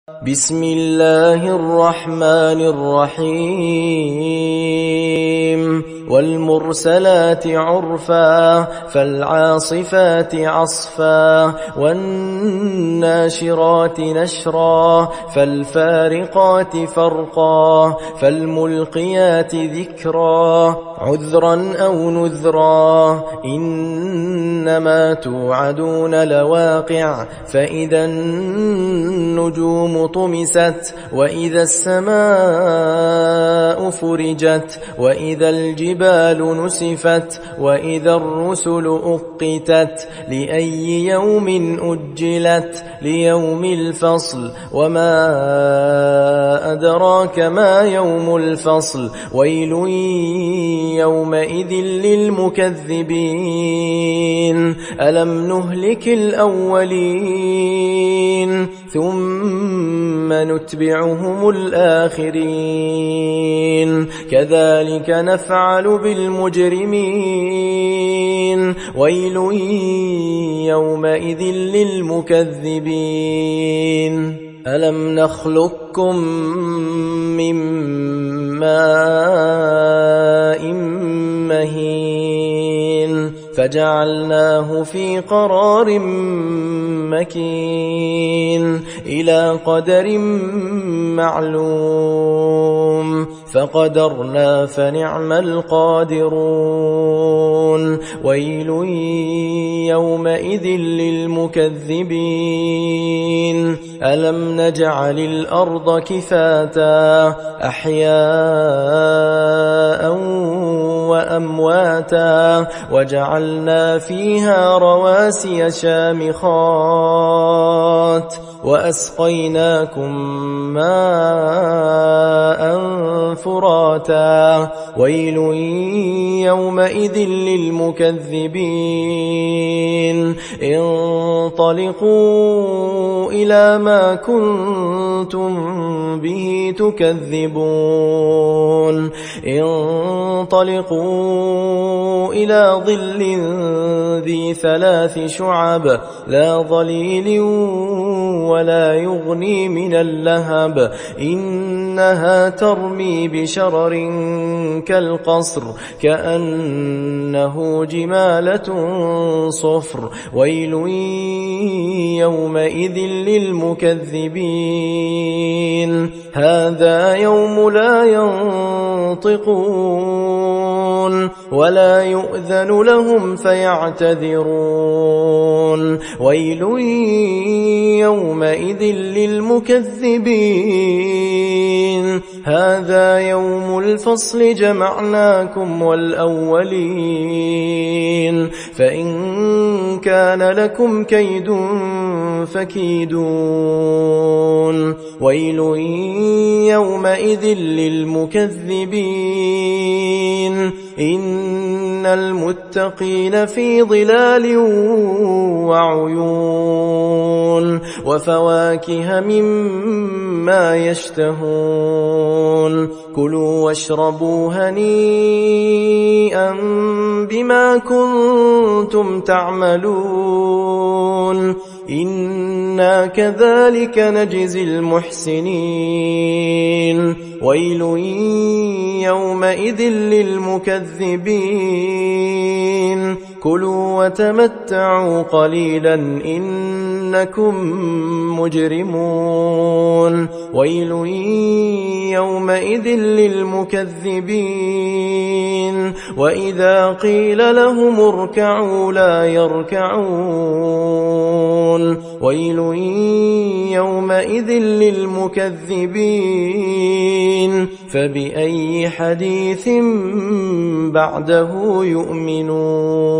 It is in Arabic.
بسم الله الرحمن الرحيم والمرسلات عرفا فالعاصفات عصفا والناشرات نشرا فالفارقات فرقا فالملقيات ذكرا عذرا أو نذرا إنما توعدون لواقع فإذا النجوم طمست وإذا السماء فرجت وإذا الجبال نسفت وإذا الرسل أقتت لأي يوم أجلت ليوم الفصل وما أدراك ما يوم الفصل ويل يومئذ للمكذبين ألم نهلك الأولين ثم نتبعهم الآخرين كذلك نفعل بالمجرمين ويل يومئذ للمكذبين ألم نخلقكم من ماء مهين فجعلناه في قرار مكين إلى قدر معلوم فقدرنا فنعم القادرون ويل يومئذ للمكذبين ألم نجعل الأرض كفاتا أحياء وأمواتا وجعلنا فيها رواسي شامخات وأسقيناكم ماء فراتا ويل يومئذ للمكذبين انطلقوا إلى ما كنتم به تكذبون انطلقوا إلى ظل ذي 3 شعب لا ظليل ولا يغني من اللهب إنها ترمي بشرر كالقصر كأنه جمالة صفر ويل يومئذ للمكذبين هذا يوم لا ينطقون ولا يؤذن لهم فيعتذرون ويل يومئذ للمكذبين هذا يوم الفصل جمعناكم والأولين فإن كان لكم كيد فكيدون ويل يومئذ للمكذبين إن المتقين في ظلال وعيون وفواكه مما يشتهون كلوا واشربوا هنيئا بما كنتم تعملون إنا كذلك نجزي المحسنين ويل يومئذ للمكذبين كلوا وتمتعوا قليلا إنكم مجرمون ويل يومئذ للمكذبين وإذا قيل لهم اركعوا لا يركعون ويل يومئذ للمكذبين فبأي حديث بعده يؤمنون